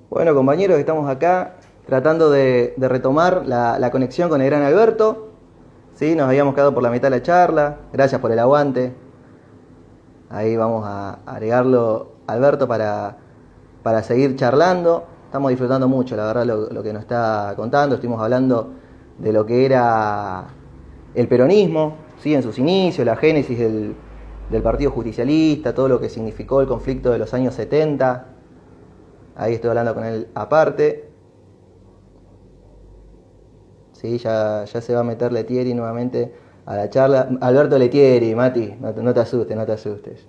Bueno, compañeros, estamos acá tratando de retomar la conexión con el gran Alberto. ¿Sí? Nos habíamos quedado por la mitad de la charla. Gracias por el aguante. Ahí vamos a agregarlo, Alberto, para seguir charlando. Estamos disfrutando mucho, la verdad, lo que nos está contando. Estuvimos hablando de lo que era el peronismo, ¿sí? En sus inicios, la génesis del Partido Justicialista, todo lo que significó el conflicto de los años 70. Ahí estoy hablando con él aparte. Sí, ya se va a meter Letieri nuevamente a la charla. Alberto Letieri, Mati, no te asustes, no te asustes.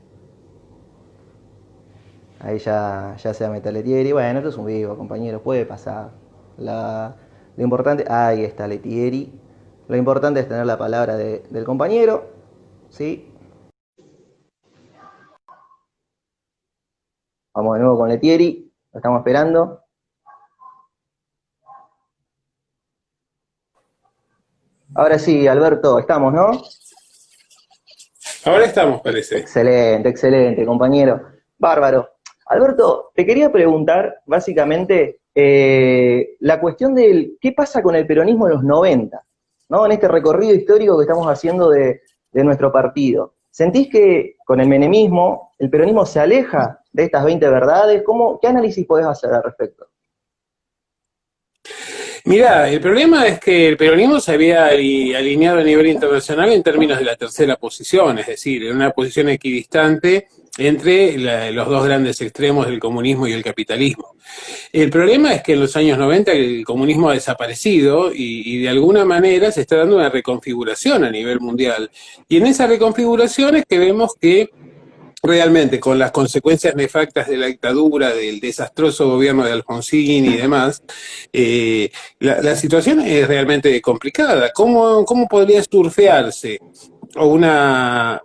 Ahí ya se va a meter Letieri. Bueno, esto es un vivo, compañeros, puede pasar. Lo importante, ahí está Letieri. Lo importante es tener la palabra del compañero. ¿Sí? Vamos de nuevo con Letieri. Lo estamos esperando. Ahora sí, Alberto, estamos, ¿no? Ahora estamos, parece. Excelente, excelente, compañero. Bárbaro. Alberto, te quería preguntar básicamente la cuestión del qué pasa con el peronismo en los 90, ¿no? En este recorrido histórico que estamos haciendo de nuestro partido. ¿Sentís que con el menemismo el peronismo se aleja de estas 20 verdades? ¿Qué análisis podés hacer al respecto? Mirá, el problema es que el peronismo se había alineado a nivel internacional en términos de la tercera posición, es decir, en una posición equidistante entre los dos grandes extremos del comunismo y el capitalismo. El problema es que en los años 90 el comunismo ha desaparecido y de alguna manera se está dando una reconfiguración a nivel mundial. Y en esa reconfiguración es que vemos que realmente con las consecuencias nefastas de la dictadura, del desastroso gobierno de Alfonsín y demás, la situación es realmente complicada. ¿Cómo podría surfearse una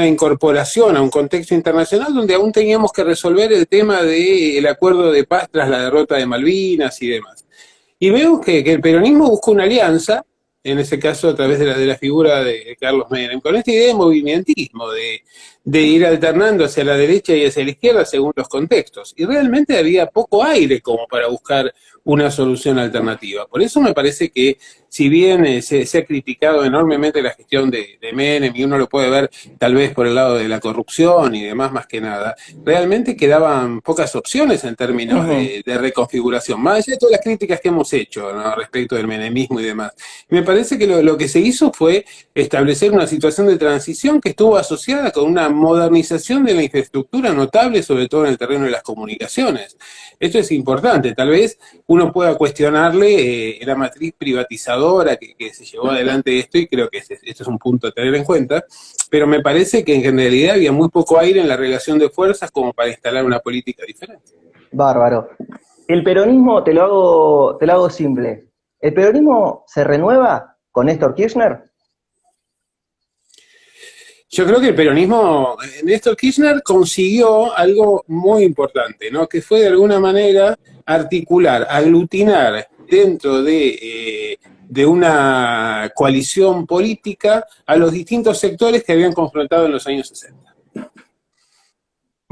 incorporación a un contexto internacional donde aún teníamos que resolver el tema del acuerdo de paz tras la derrota de Malvinas y demás? Y veo que el peronismo busca una alianza, en ese caso a través de la figura de Carlos Menem, con esta idea de movimentismo, de ir alternando hacia la derecha y hacia la izquierda según los contextos. Y realmente había poco aire como para buscar una solución alternativa. Por eso me parece que, si bien se ha criticado enormemente la gestión de Menem, y uno lo puede ver tal vez por el lado de la corrupción y demás más que nada, realmente quedaban pocas opciones en términos de reconfiguración, más allá de todas las críticas que hemos hecho, ¿no?, respecto del menemismo y demás. Me parece que lo que se hizo fue establecer una situación de transición que estuvo asociada con una modernización de la infraestructura notable, sobre todo en el terreno de las comunicaciones. Esto es importante. Tal vez uno pueda cuestionarle la matriz privatizadora que se llevó adelante esto, y creo que esto es un punto a tener en cuenta, pero me parece que en realidad había muy poco aire en la relación de fuerzas como para instalar una política diferente. Bárbaro. El peronismo, te lo hago simple. ¿El peronismo se renueva con Néstor Kirchner? Yo creo que el peronismo, Néstor Kirchner consiguió algo muy importante, ¿no?, que fue de alguna manera articular, aglutinar dentro de una coalición política a los distintos sectores que habían confrontado en los años 60.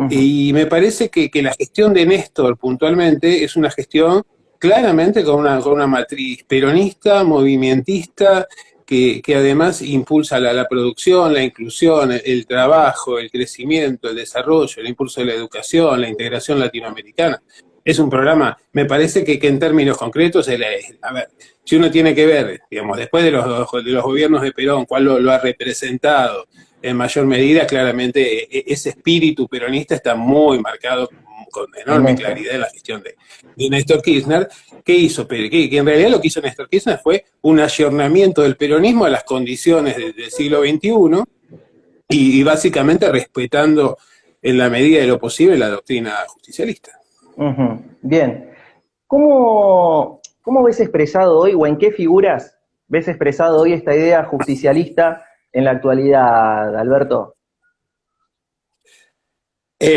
Y me parece que la gestión de Néstor puntualmente es una gestión claramente con una matriz peronista, movimentista, que además impulsa la producción, la inclusión, el trabajo, el crecimiento, el desarrollo, el impulso de la educación, la integración latinoamericana. Es un programa, me parece que en términos concretos, a ver, si uno tiene que ver, digamos, después de los gobiernos de Perón, cuál lo ha representado en mayor medida, claramente ese espíritu peronista está muy marcado con enorme Néstor. claridad en la gestión de Néstor Kirchner. ¿Qué hizo? Que en realidad lo que hizo Néstor Kirchner fue un ayornamiento del peronismo a las condiciones del siglo XXI y básicamente respetando en la medida de lo posible la doctrina justicialista. Bien. ¿Cómo ves expresado hoy o en qué figuras ves expresado hoy esta idea justicialista en la actualidad, Alberto?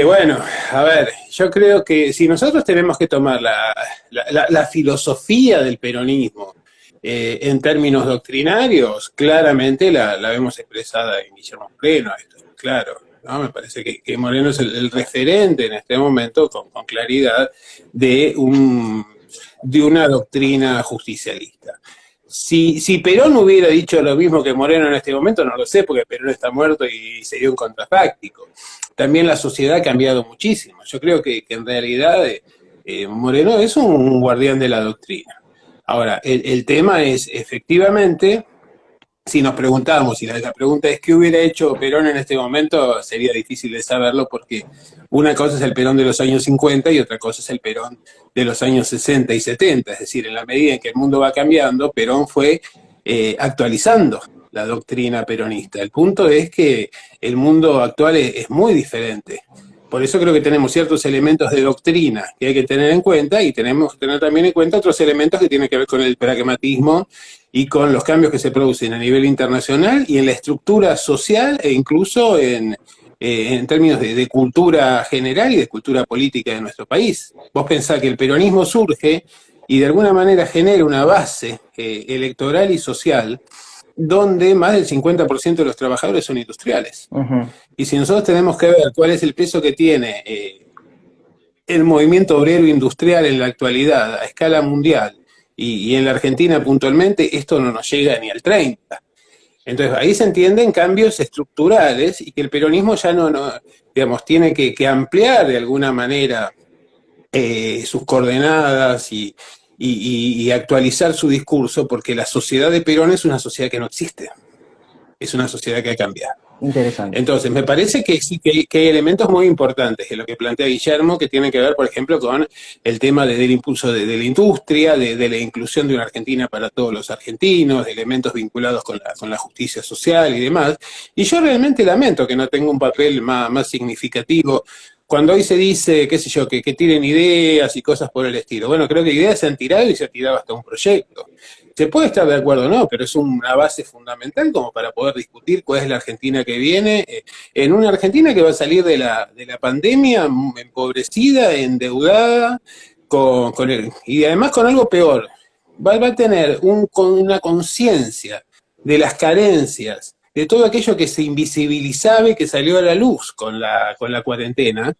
Bueno, a ver, yo creo que si nosotros tenemos que tomar la filosofía del peronismo en términos doctrinarios, claramente la vemos expresada en Guillermo Moreno, esto es claro. ¿no? Me parece que Moreno es el referente en este momento, con claridad, de una doctrina justicialista. Si Perón hubiera dicho lo mismo que Moreno en este momento, no lo sé, porque Perón está muerto y sería un contrafáctico. También la sociedad ha cambiado muchísimo. Yo creo que en realidad Moreno es un guardián de la doctrina. Ahora, el tema es, efectivamente, si nos preguntamos, y la pregunta es ¿qué hubiera hecho Perón en este momento? Sería difícil de saberlo porque una cosa es el Perón de los años 50 y otra cosa es el Perón de los años 60 y 70. Es decir, en la medida en que el mundo va cambiando, Perón fue actualizando la doctrina peronista. El punto es que el mundo actual es muy diferente. Por eso creo que tenemos ciertos elementos de doctrina que hay que tener en cuenta y tenemos que tener también en cuenta otros elementos que tienen que ver con el pragmatismo y con los cambios que se producen a nivel internacional y en la estructura social e incluso en términos de cultura general y de cultura política de nuestro país. Vos pensás que el peronismo surge y de alguna manera genera una base electoral y social donde más del 50% de los trabajadores son industriales. Ujú. Y si nosotros tenemos que ver cuál es el peso que tiene el movimiento obrero industrial en la actualidad a escala mundial y en la Argentina puntualmente, esto no nos llega ni al 30%. Entonces ahí se entienden cambios estructurales y que el peronismo ya no digamos, tiene que ampliar de alguna manera sus coordenadas y actualizar su discurso, porque la sociedad de Perón es una sociedad que no existe, es una sociedad que ha cambiado. Interesante. Entonces, me parece que sí que hay elementos muy importantes de lo que plantea Guillermo, que tienen que ver, por ejemplo, con el tema del impulso de la industria, de la inclusión de una Argentina para todos los argentinos, de elementos vinculados con la justicia social y demás. Y yo realmente lamento que no tenga un papel más significativo. Cuando hoy se dice, qué sé yo, que tiren ideas y cosas por el estilo. Bueno, creo que ideas se han tirado y se ha tirado hasta un proyecto. Se puede estar de acuerdo o no, pero es una base fundamental como para poder discutir cuál es la Argentina que viene, en una Argentina que va a salir de la pandemia empobrecida, endeudada, y además con algo peor. Va a tener una conciencia de las carencias, de todo aquello que se invisibilizaba y que salió a la luz con la cuarentena.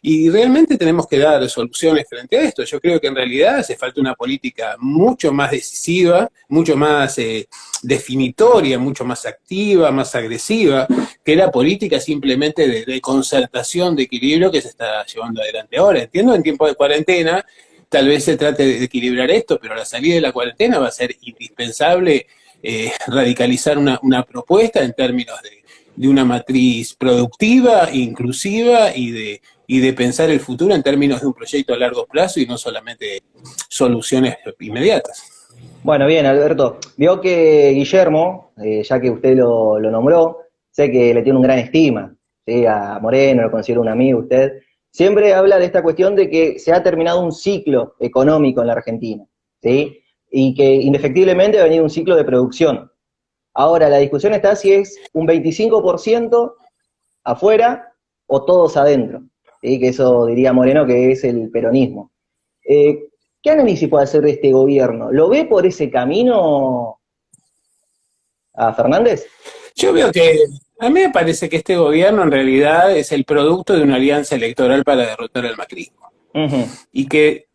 Y realmente tenemos que dar soluciones frente a esto. Yo creo que en realidad hace falta una política mucho más decisiva, mucho más definitoria, mucho más activa, más agresiva, que la política simplemente de concertación, de equilibrio que se está llevando adelante ahora. Entiendo, en tiempo de cuarentena tal vez se trate de equilibrar esto, pero a la salida de la cuarentena va a ser indispensable radicalizar una propuesta en términos de una matriz productiva, inclusiva y de pensar el futuro en términos de un proyecto a largo plazo y no solamente soluciones inmediatas. Bueno, bien, Alberto. Vio que Guillermo, ya que usted lo nombró, sé que le tiene un gran estima, ¿sí? A Moreno, lo considera un amigo usted. Siempre habla de esta cuestión de que se ha terminado un ciclo económico en la Argentina, ¿sí? Y que indefectiblemente ha venido un ciclo de producción. Ahora, la discusión está si es un 25% afuera o todos adentro, ¿sí? Que eso diría Moreno que es el peronismo. ¿Qué análisis puede hacer de este gobierno? ¿Lo ve por ese camino a Fernández? Yo veo que a mí me parece que este gobierno en realidad es el producto de una alianza electoral para derrotar al macrismo. Uh-huh. Y que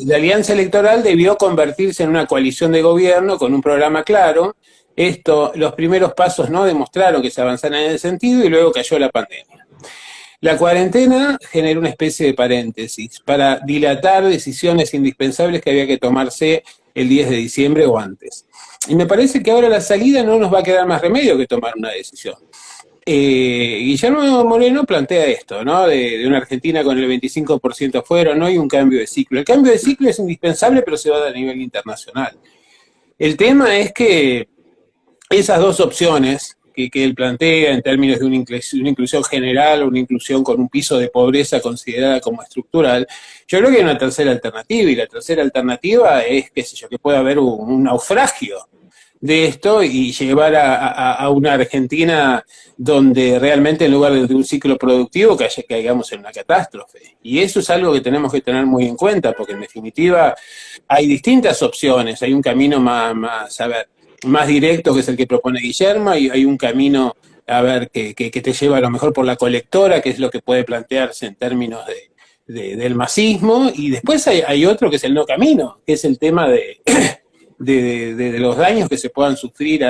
la alianza electoral debió convertirse en una coalición de gobierno con un programa claro. Los primeros pasos no demostraron que se avanzara en ese sentido y luego cayó la pandemia. La cuarentena generó una especie de paréntesis para dilatar decisiones indispensables que había que tomarse el 10 de diciembre o antes. Y me parece que ahora a la salida no nos va a quedar más remedio que tomar una decisión. Guillermo Moreno plantea esto, ¿no? De una Argentina con el 25% afuera, no hay un cambio de ciclo. El cambio de ciclo es indispensable, pero se va a dar a nivel internacional. El tema es que esas dos opciones que él plantea en términos de una inclusión general o una inclusión con un piso de pobreza considerada como estructural, yo creo que hay una tercera alternativa, y la tercera alternativa es, qué sé yo, que pueda haber un naufragio de esto y llevar a una Argentina donde realmente en lugar de un ciclo productivo caigamos en una catástrofe. Y eso es algo que tenemos que tener muy en cuenta, porque en definitiva hay distintas opciones, hay un camino más directo que es el que propone Guillermo, y hay un camino a ver, que te lleva a lo mejor por la colectora, que es lo que puede plantearse en términos del masismo, y después hay otro que es el no camino, que es el tema de los daños que se puedan sufrir,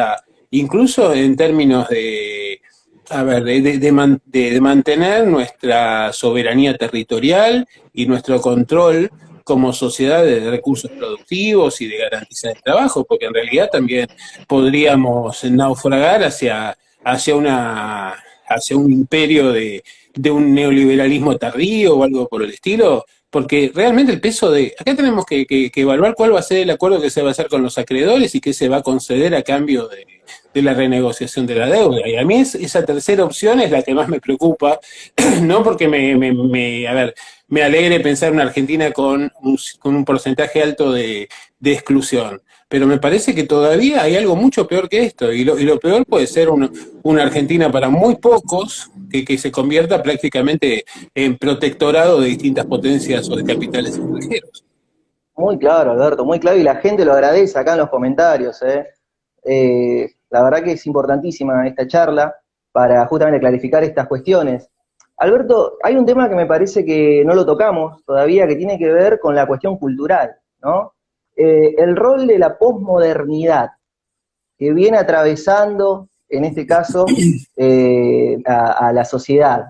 incluso en términos a ver, de mantener nuestra soberanía territorial y nuestro control como sociedad de recursos productivos y de garantizar el trabajo, porque en realidad también podríamos naufragar hacia un imperio de un neoliberalismo tardío o algo por el estilo, porque realmente el peso acá tenemos que evaluar cuál va a ser el acuerdo que se va a hacer con los acreedores y qué se va a conceder a cambio de la renegociación de la deuda. Y a mí esa tercera opción es la que más me preocupa, no porque a ver, me alegre pensar en una Argentina con un porcentaje alto de exclusión, pero me parece que todavía hay algo mucho peor que esto, y lo peor puede ser una Argentina para muy pocos que se convierta prácticamente en protectorado de distintas potencias o de capitales extranjeros. Muy claro, Alberto, muy claro, y la gente lo agradece acá en los comentarios. La verdad que es importantísima esta charla para justamente clarificar estas cuestiones. Alberto, hay un tema que me parece que no lo tocamos todavía, que tiene que ver con la cuestión cultural, ¿no? El rol de la posmodernidad, que viene atravesando, en este caso, a la sociedad.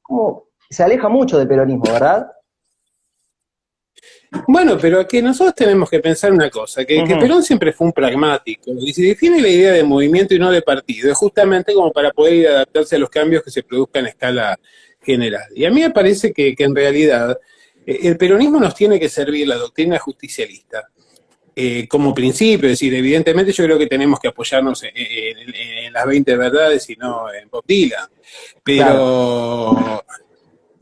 ¿Cómo? Se aleja mucho del peronismo, ¿verdad? Bueno, pero que nosotros tenemos que pensar una cosa, que Perón siempre fue un pragmático, y se define la idea de movimiento y no de partido, es justamente como para poder ir a adaptarse a los cambios que se produzcan a escala general. Y a mí me parece que en realidad el peronismo nos tiene que servir la doctrina justicialista como principio, es decir, evidentemente yo creo que tenemos que apoyarnos en las 20 verdades y no en Bob Dylan, pero claro,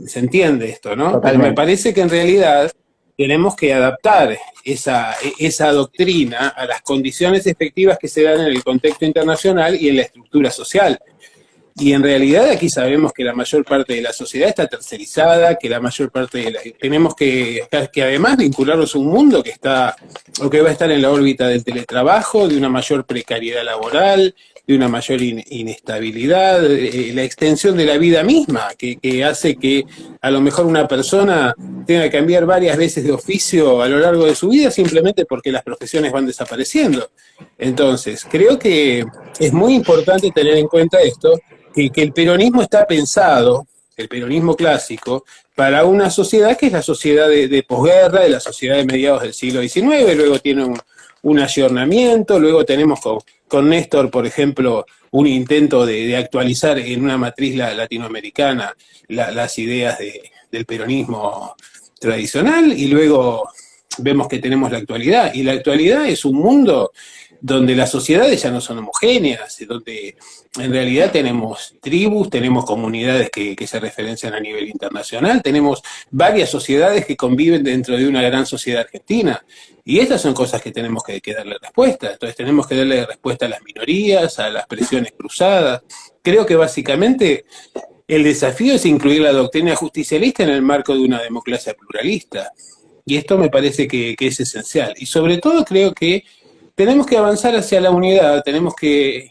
se entiende esto, ¿no? Totalmente. Pero me parece que en realidad tenemos que adaptar esa doctrina a las condiciones efectivas que se dan en el contexto internacional y en la estructura social. Y en realidad aquí sabemos que la mayor parte de la sociedad está tercerizada, que la mayor parte tenemos que además vincularnos a un mundo que va a estar en la órbita del teletrabajo, de una mayor precariedad laboral, de una mayor inestabilidad, la extensión de la vida misma, que hace que a lo mejor una persona tenga que cambiar varias veces de oficio a lo largo de su vida simplemente porque las profesiones van desapareciendo. Entonces, creo que es muy importante tener en cuenta esto, que el peronismo está pensado, el peronismo clásico, para una sociedad que es la sociedad de posguerra, de la sociedad de mediados del siglo XIX, luego tiene un ayornamiento, luego tenemos con Néstor, por ejemplo, un intento de actualizar en una matriz latinoamericana las ideas del peronismo tradicional, y luego vemos que tenemos la actualidad, y la actualidad es un mundo donde las sociedades ya no son homogéneas, donde en realidad tenemos tribus, tenemos comunidades que se referencian a nivel internacional, tenemos varias sociedades que conviven dentro de una gran sociedad argentina, y estas son cosas que tenemos que darle respuesta. Entonces tenemos que darle respuesta a las minorías, a las presiones cruzadas. Creo que básicamente el desafío es incluir la doctrina justicialista en el marco de una democracia pluralista, y esto me parece que es esencial, y sobre todo creo que tenemos que avanzar hacia la unidad, tenemos que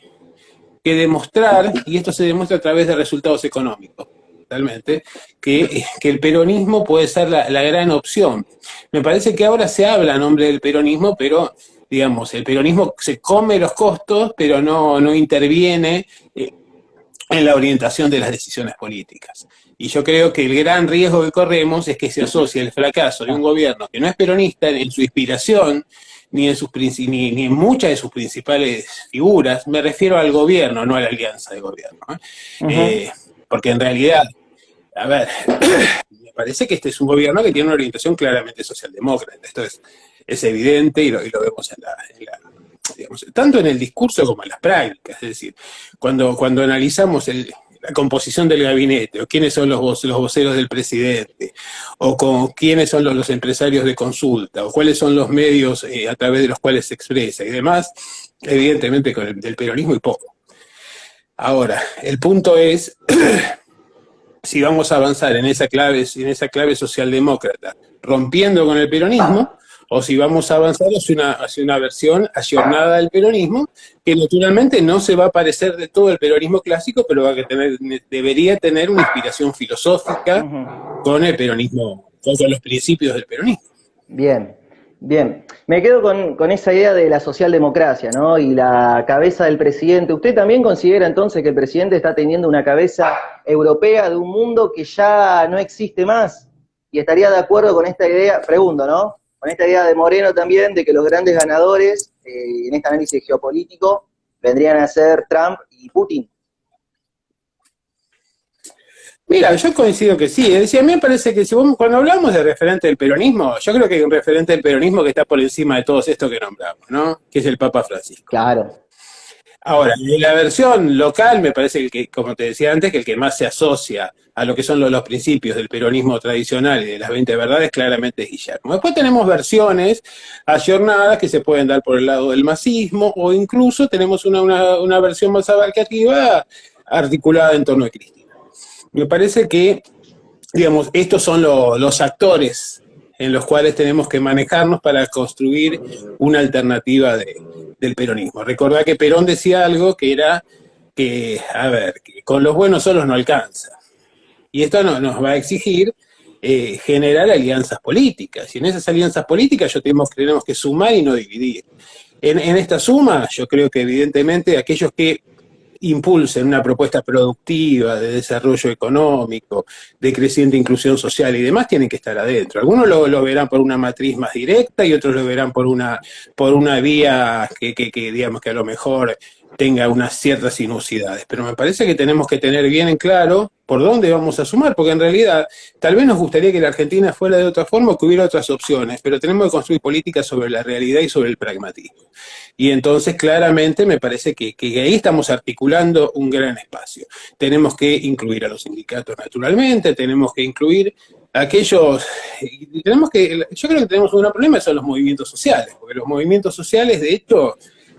demostrar, y esto se demuestra a través de resultados económicos, realmente, que el peronismo puede ser la gran opción. Me parece que ahora se habla a nombre del peronismo, pero, digamos, el peronismo se come los costos, pero no interviene en la orientación de las decisiones políticas. Y yo creo que el gran riesgo que corremos es que se asocie el fracaso de un gobierno que no es peronista en su inspiración, ni en muchas de sus principales figuras. Me refiero al gobierno, no a la alianza de gobierno, porque en realidad, a ver, me parece que este es un gobierno que tiene una orientación claramente socialdemócrata. Esto es evidente y lo vemos digamos, tanto en el discurso como en las prácticas. Es decir, cuando analizamos la composición del gabinete, o quiénes son los voceros del presidente, o quiénes son los empresarios de consulta, o cuáles son los medios a través de los cuales se expresa y demás, evidentemente con el del peronismo y poco. Ahora, el punto es si vamos a avanzar en esa clave socialdemócrata, rompiendo con el peronismo, o si vamos a avanzar hacia una versión ayornada del peronismo, que naturalmente no se va a parecer de todo el peronismo clásico, pero debería tener una inspiración filosófica con el peronismo, con los principios del peronismo. Bien, bien. Me quedo con esa idea de la socialdemocracia, ¿no? Y la cabeza del presidente. ¿Usted también considera entonces que el presidente está teniendo una cabeza europea de un mundo que ya no existe más? Y estaría de acuerdo con esta idea, pregunto, ¿no? Con esta idea de Moreno también, de que los grandes ganadores en este análisis geopolítico vendrían a ser Trump y Putin. Mira, yo coincido que sí. Es decir, a mí me parece que cuando hablamos de referente del peronismo, yo creo que hay un referente del peronismo que está por encima de todos estos que nombramos, ¿no? Que es el Papa Francisco. Claro. Ahora, en la versión local me parece que, como te decía antes, que el que más se asocia a lo que son los principios del peronismo tradicional y de las 20 verdades claramente es Guillermo. Después tenemos versiones ayornadas que se pueden dar por el lado del masismo, o incluso tenemos una versión más abarcativa articulada en torno a Cristina. Me parece que, digamos, estos son los actores en los cuales tenemos que manejarnos para construir una alternativa del peronismo. Recordá que Perón decía algo que era que, a ver, que con los buenos solos no alcanza. Y esto nos va a exigir generar alianzas políticas. Y en esas alianzas políticas tenemos que sumar y no dividir. En esta suma, yo creo que evidentemente aquellos que impulsen una propuesta productiva de desarrollo económico, de creciente inclusión social y demás, tienen que estar adentro. Algunos lo verán por una matriz más directa y otros lo verán por una vía que digamos que a lo mejor tenga unas ciertas sinuosidades. Pero me parece que tenemos que tener bien en claro por dónde vamos a sumar, porque en realidad tal vez nos gustaría que la Argentina fuera de otra forma o que hubiera otras opciones, pero tenemos que construir políticas sobre la realidad y sobre el pragmatismo. Y entonces claramente me parece que ahí estamos articulando un gran espacio. Tenemos que incluir a los sindicatos naturalmente, tenemos que incluir a aquellos, yo creo que tenemos un gran problema, son los movimientos sociales, porque los movimientos sociales de hecho,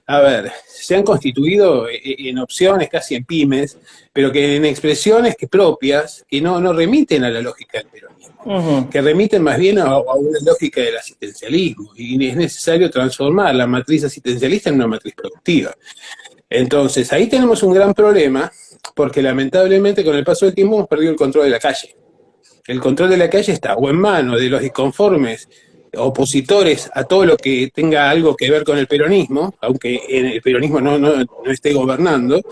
a ver, se han constituido en opciones, casi en pymes, pero que en expresiones propias que no remiten a la lógica del peronismo, que remiten más bien a una lógica del asistencialismo, y es necesario transformar la matriz asistencialista en una matriz productiva. Entonces, ahí tenemos un gran problema, porque lamentablemente con el paso del tiempo hemos perdido el control de la calle. El control de la calle está o en manos de los disconformes opositores a todo lo que tenga algo que ver con el peronismo, aunque el peronismo no esté gobernando,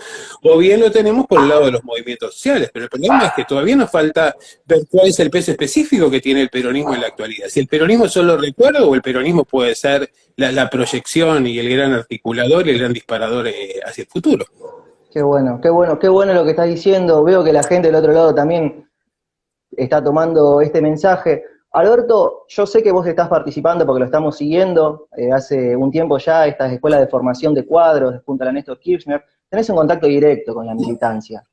o bien lo tenemos por el lado de los movimientos sociales. Pero el problema es que todavía nos falta ver cuál es el peso específico que tiene el peronismo en la actualidad. Si el peronismo es solo recuerdo o el peronismo puede ser la proyección y el gran articulador y el gran disparador hacia el futuro. Qué bueno lo que estás diciendo. Veo que la gente del otro lado también está tomando este mensaje. Alberto, yo sé que vos estás participando porque lo estamos siguiendo hace un tiempo ya, estas escuelas de formación de cuadros de Punta la Néstor Kirchner, tenés un contacto directo con la militancia.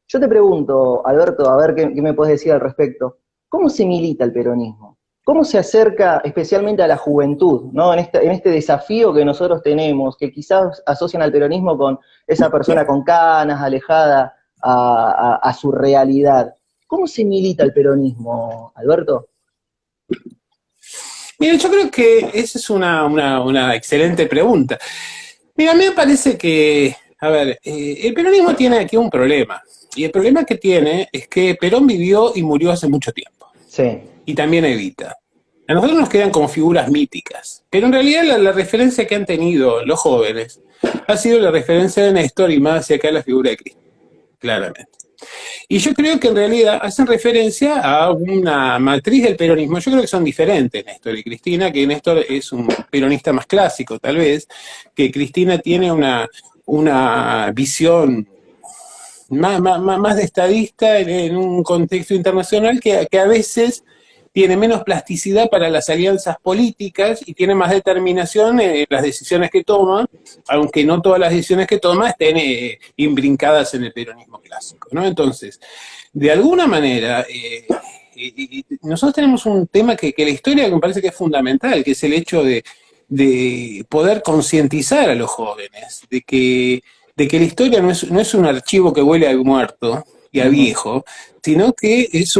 Yo te pregunto, Alberto, a ver qué me puedes decir al respecto, ¿cómo se milita el peronismo? ¿Cómo se acerca especialmente a la juventud, ¿no? En este desafío que nosotros tenemos, que quizás asocian al peronismo con esa persona con canas, alejada a su realidad? ¿Cómo se milita el peronismo, Alberto? Mira, yo creo que esa es una excelente pregunta. Mira, a mí me parece que, a ver, el peronismo tiene aquí un problema. Y el problema que tiene es que Perón vivió y murió hace mucho tiempo. Sí. Y también Evita. A nosotros nos quedan como figuras míticas. Pero en realidad la referencia que han tenido los jóvenes ha sido la referencia de Néstor y más hacia acá la figura de Cristo. Claramente. Y yo creo que en realidad hacen referencia a una matriz del peronismo. Yo creo que son diferentes Néstor y Cristina, que Néstor es un peronista más clásico, tal vez, que Cristina tiene una visión más de estadista en un contexto internacional que a veces tiene menos plasticidad para las alianzas políticas y tiene más determinación en las decisiones que toma, aunque no todas las decisiones que toma estén imbrincadas en el peronismo clásico, ¿no? Entonces, de alguna manera, nosotros tenemos un tema que la historia me parece que es fundamental, que es el hecho de poder concientizar a los jóvenes de que la historia no es un archivo que huele a muerto y a viejo, sino que es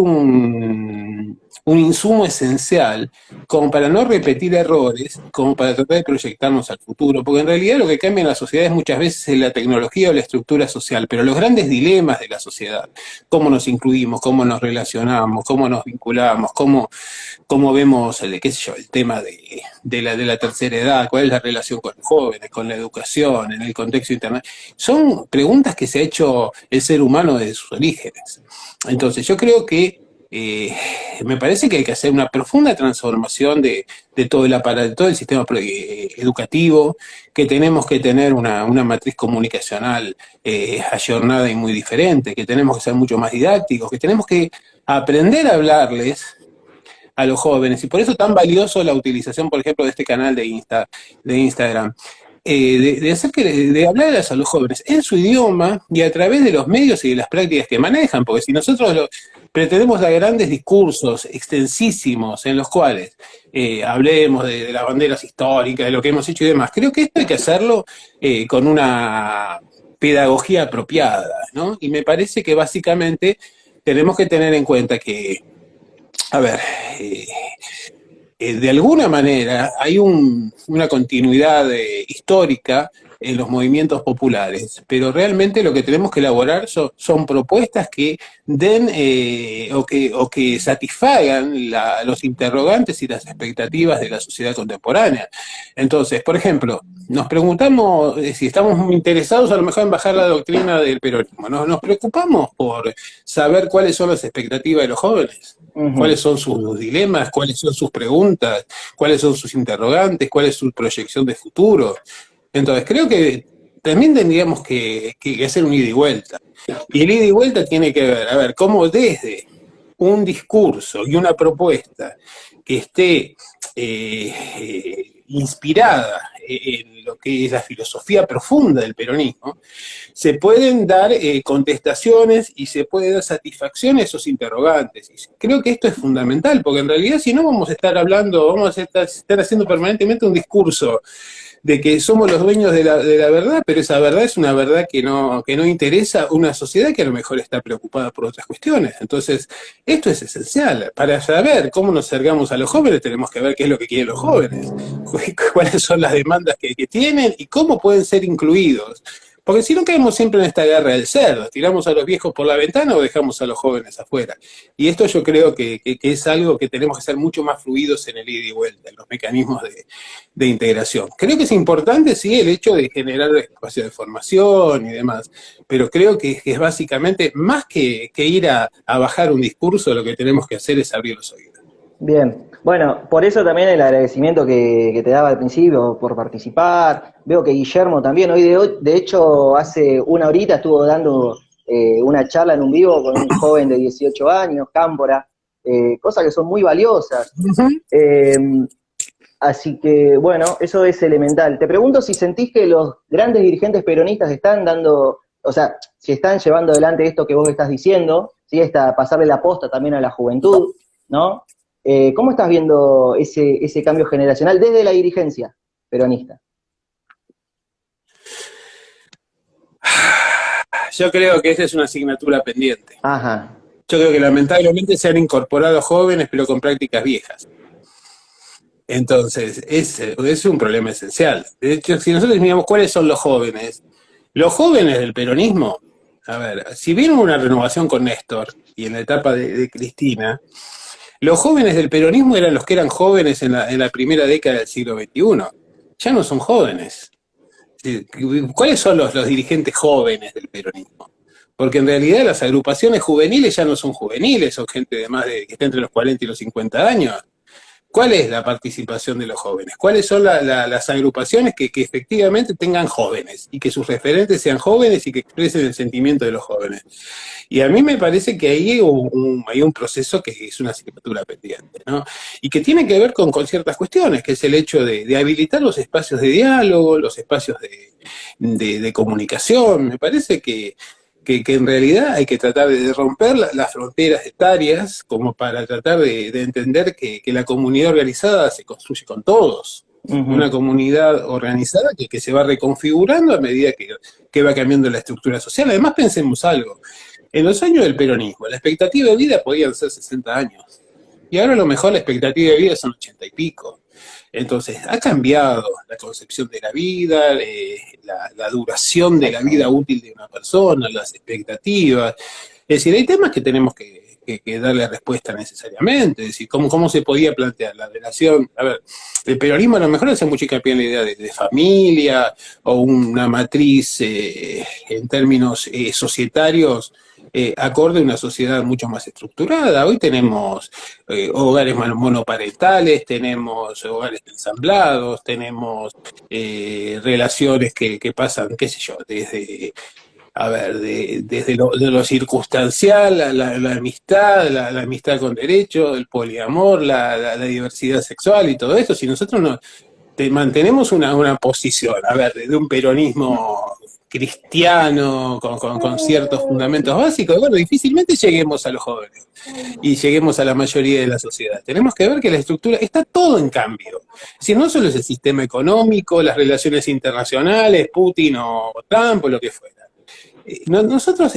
un insumo esencial como para no repetir errores, como para tratar de proyectarnos al futuro, porque en realidad lo que cambia en las sociedades muchas veces es la tecnología o la estructura social, pero los grandes dilemas de la sociedad, cómo nos incluimos, cómo nos relacionamos, cómo nos vinculamos, cómo vemos qué sé yo, el tema de la tercera edad, cuál es la relación con los jóvenes, con la educación, en el contexto internacional, son preguntas que se ha hecho el ser humano desde sus orígenes. Entonces yo creo que me parece que hay que hacer una profunda transformación de todo el aparato, de todo el sistema educativo, que tenemos que tener una matriz comunicacional ayornada y muy diferente, que tenemos que ser mucho más didácticos, que tenemos que aprender a hablarles a los jóvenes, y por eso tan valioso la utilización, por ejemplo, de este canal de Instagram, de hablarles a los jóvenes en su idioma y a través de los medios y de las prácticas que manejan, porque si nosotros pretendemos dar grandes discursos extensísimos en los cuales hablemos de las banderas históricas, de lo que hemos hecho y demás, creo que esto hay que hacerlo con una pedagogía apropiada, ¿no? Y me parece que básicamente tenemos que tener en cuenta que, a ver, de alguna manera hay una continuidad histórica en los movimientos populares, pero realmente lo que tenemos que elaborar son propuestas que den o que satisfagan los interrogantes y las expectativas de la sociedad contemporánea. Entonces, por ejemplo, nos preguntamos si estamos interesados a lo mejor en bajar la doctrina del peronismo. Nos preocupamos por saber cuáles son las expectativas de los jóvenes, cuáles son sus dilemas, cuáles son sus preguntas, cuáles son sus interrogantes, cuál es su proyección de futuro. Entonces, creo que también tendríamos que hacer un ida y vuelta. Y el ida y vuelta tiene que ver, a ver, cómo desde un discurso y una propuesta que esté inspirada en lo que es la filosofía profunda del peronismo, se pueden dar contestaciones y se puede dar satisfacción a esos interrogantes. Y creo que esto es fundamental, porque en realidad si no vamos a estar hablando, vamos a estar haciendo permanentemente un discurso de que somos los dueños de la verdad, pero esa verdad es una verdad que no interesa a una sociedad que a lo mejor está preocupada por otras cuestiones. Entonces, esto es esencial. Para saber cómo nos acercamos a los jóvenes, tenemos que ver qué es lo que quieren los jóvenes, cuáles son las demandas que tienen y cómo pueden ser incluidos. Porque si no caemos siempre en esta guerra del cerdo, tiramos a los viejos por la ventana o dejamos a los jóvenes afuera. Y esto yo creo que es algo que tenemos que ser mucho más fluidos en el ida y vuelta, en los mecanismos de integración. Creo que es importante, sí, el hecho de generar espacios de formación y demás, pero creo que es básicamente más que ir a bajar un discurso, lo que tenemos que hacer es abrir los oídos. Bien, bueno, por eso también el agradecimiento que te daba al principio por participar. Veo que Guillermo también, de hecho, hace una horita estuvo dando una charla en un vivo con un joven de 18 años, Cámpora, cosas que son muy valiosas. Así que, bueno, eso es elemental. Te pregunto si sentís que los grandes dirigentes peronistas están dando, o sea, si están llevando adelante esto que vos estás diciendo, ¿sí? Pasarle la posta también a la juventud, ¿no? ¿Cómo estás viendo ese cambio generacional desde la dirigencia peronista? Yo creo que esa es una asignatura pendiente. Ajá. Yo creo que lamentablemente se han incorporado jóvenes, pero con prácticas viejas. Entonces, es un problema esencial. De hecho, si nosotros miramos cuáles son los jóvenes del peronismo, a ver, si bien hubo una renovación con Néstor y en la etapa de Cristina, los jóvenes del peronismo eran los que eran jóvenes en la primera década del siglo XXI. Ya no son jóvenes. ¿Cuáles son los dirigentes jóvenes del peronismo? Porque en realidad las agrupaciones juveniles ya no son juveniles, son gente que está entre los 40 y los 50 años. ¿Cuál es la participación de los jóvenes? ¿Cuáles son las agrupaciones que efectivamente tengan jóvenes y que sus referentes sean jóvenes y que expresen el sentimiento de los jóvenes? Y a mí me parece que ahí hay un proceso que es una asignatura pendiente, ¿no? Y que tiene que ver con ciertas cuestiones, que es el hecho de habilitar los espacios de diálogo, los espacios de comunicación. Me parece que en realidad hay que tratar de romper las fronteras etarias como para tratar de entender que la comunidad organizada se construye con todos. Una comunidad organizada que se va reconfigurando a medida que va cambiando la estructura social. Además, pensemos algo. En los años del peronismo, la expectativa de vida podían ser 60 años. Y ahora a lo mejor la expectativa de vida son 80 y pico. Entonces, ha cambiado la concepción de la vida, la duración de la vida útil de una persona, las expectativas. Es decir, hay temas que tenemos que darle respuesta necesariamente. Es decir, ¿cómo se podía plantear la relación? A ver, el peronismo a lo mejor hace mucho hincapié en la idea de familia o una matriz en términos societarios acorde a una sociedad mucho más estructurada. Hoy tenemos hogares monoparentales, tenemos hogares ensamblados, tenemos relaciones que pasan, qué sé yo, a ver, de lo circunstancial, la amistad, la amistad con derecho, el poliamor, la diversidad sexual y todo eso. Si nosotros no mantenemos una posición, a ver, de un peronismo cristiano con ciertos fundamentos básicos, bueno, difícilmente lleguemos a los jóvenes y lleguemos a la mayoría de la sociedad. Tenemos que ver que la estructura está todo en cambio. Si no solo es el sistema económico, las relaciones internacionales, Putin o Trump o lo que fuera. Nosotros,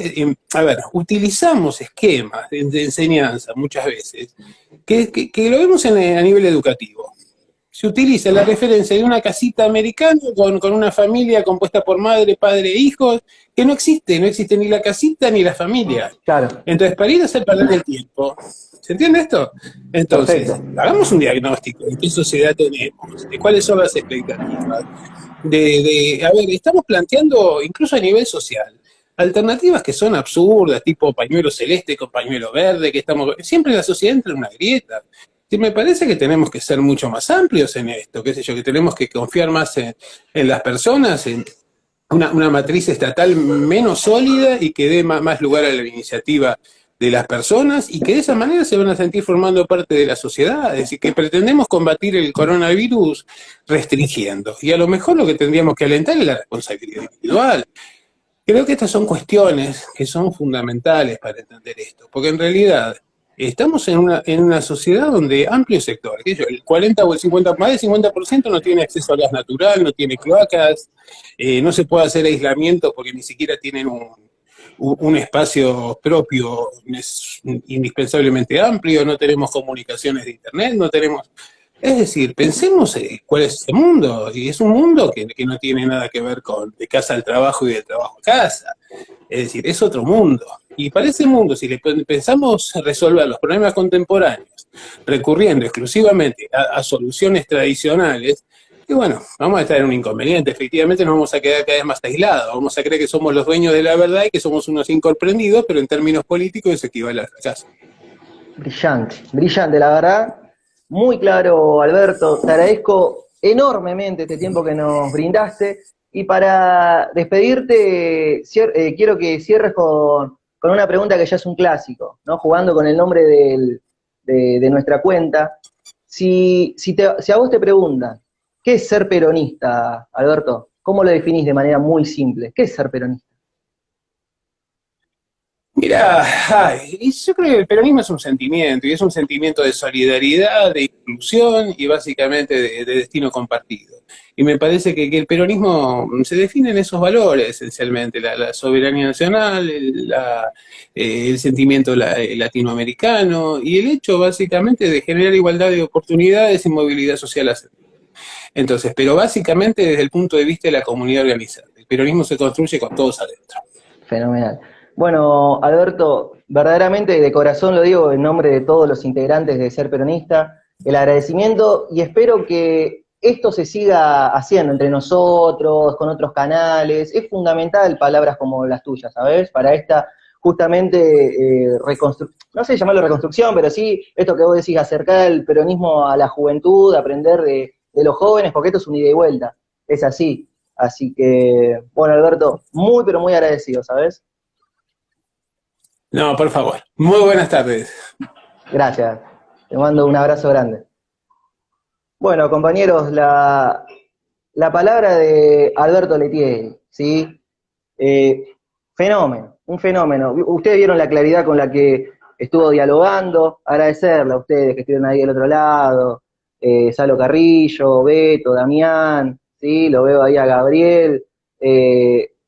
a ver, utilizamos esquemas de enseñanza muchas veces que lo vemos a nivel educativo. Se utiliza la referencia de una casita americana con una familia compuesta por madre, padre e hijos, que no existe ni la casita ni la familia. Claro. Entonces, para ir a hacer perder el tiempo, ¿se entiende esto? Entonces, Perfecto. hagamos un diagnóstico de qué sociedad tenemos, de cuáles son las expectativas, a ver, estamos planteando, incluso a nivel social, alternativas que son absurdas, tipo pañuelo celeste con pañuelo verde, que siempre la sociedad entra en una grieta. Sí, me parece que tenemos que ser mucho más amplios en esto, qué sé yo, que tenemos que confiar más en las personas, en una matriz estatal menos sólida y que dé más lugar a la iniciativa de las personas y que de esa manera se van a sentir formando parte de la sociedad. Es decir, que pretendemos combatir el coronavirus restringiendo. Y a lo mejor lo que tendríamos que alentar es la responsabilidad individual. Creo que estas son cuestiones que son fundamentales para entender esto, porque en realidad estamos en una sociedad donde amplio sector, el 40 o el 50, más del 50% no tiene acceso a gas natural, no tiene cloacas, no se puede hacer aislamiento porque ni siquiera tienen un espacio propio indispensablemente amplio, no tenemos comunicaciones de internet, no tenemos... Es decir, pensemos cuál es ese mundo, y es un mundo que no tiene nada que ver con de casa al trabajo y de trabajo a casa. Es decir, es otro mundo. Y para ese mundo, si pensamos resolver los problemas contemporáneos, recurriendo exclusivamente a soluciones tradicionales, y bueno, vamos a estar en un inconveniente. Efectivamente nos vamos a quedar cada vez más aislados, vamos a creer que somos los dueños de la verdad y que somos unos incomprendidos, pero en términos políticos eso equivale al fracaso. Brillante, brillante, la verdad. Muy claro, Alberto. Te agradezco enormemente este tiempo que nos brindaste. Y para despedirte, quiero que cierres con una pregunta que ya es un clásico, ¿no? Jugando con el nombre de nuestra cuenta. Si a vos te preguntan, ¿qué es ser peronista, Alberto? ¿Cómo lo definís de manera muy simple? ¿Qué es ser peronista? Mira, yo creo que el peronismo es un sentimiento, y es un sentimiento de solidaridad, de inclusión y básicamente de destino compartido. Y me parece que el peronismo se define en esos valores esencialmente, la soberanía nacional, el sentimiento latinoamericano y el hecho básicamente de generar igualdad de oportunidades y movilidad social ascendente. Entonces, pero básicamente desde el punto de vista de la comunidad organizada. El peronismo se construye con todos adentro. Fenomenal. Bueno, Alberto, verdaderamente de corazón lo digo en nombre de todos los integrantes de Ser Peronista, el agradecimiento y espero que esto se siga haciendo entre nosotros, con otros canales. Es fundamental palabras como las tuyas, ¿sabes? Para esta justamente no sé llamarlo reconstrucción, pero sí esto que vos decís, acercar el peronismo a la juventud, aprender de los jóvenes, porque esto es un ida y vuelta, es así. Así que, bueno, Alberto, muy pero muy agradecido, ¿sabes? No, por favor. Muy buenas tardes. Gracias. Te mando un abrazo grande. Bueno, compañeros, la palabra de Alberto Letieri, ¿sí? Fenómeno, un fenómeno. Ustedes vieron la claridad con la que estuvo dialogando. Agradecerle a ustedes que estuvieron ahí del otro lado. Salo Carrillo, Beto, Damián, ¿sí? Lo veo ahí a Gabriel.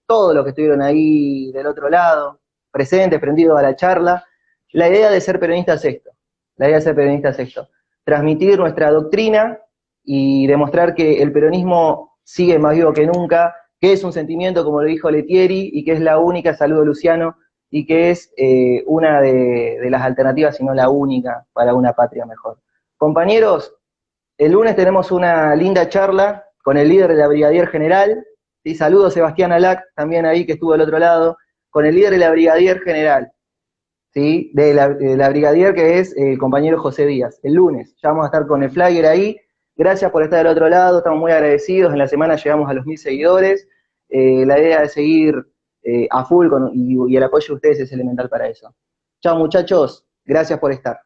Todos los que estuvieron ahí del otro lado, presentes, prendidos a la charla. La idea de Ser Peronista es esto. La idea de ser peronista es esto, transmitir nuestra doctrina y demostrar que el peronismo sigue más vivo que nunca, que es un sentimiento, como lo dijo Letieri, y que es la única, saludo Luciano, y que es una de las alternativas, si no la única, para una patria mejor. Compañeros, el lunes tenemos una linda charla con el líder de la Brigadier General, ¿sí? Saludos Sebastián Alac, también ahí que estuvo del otro lado, con el líder de la Brigadier General, ¿sí? De la Brigadier, que es el compañero José Díaz, el lunes. Ya vamos a estar con el flyer ahí. Gracias por estar del otro lado, estamos muy agradecidos. En la semana llegamos a los 1000 seguidores. La idea de seguir a full y el apoyo de ustedes es elemental para eso. Chao muchachos, gracias por estar.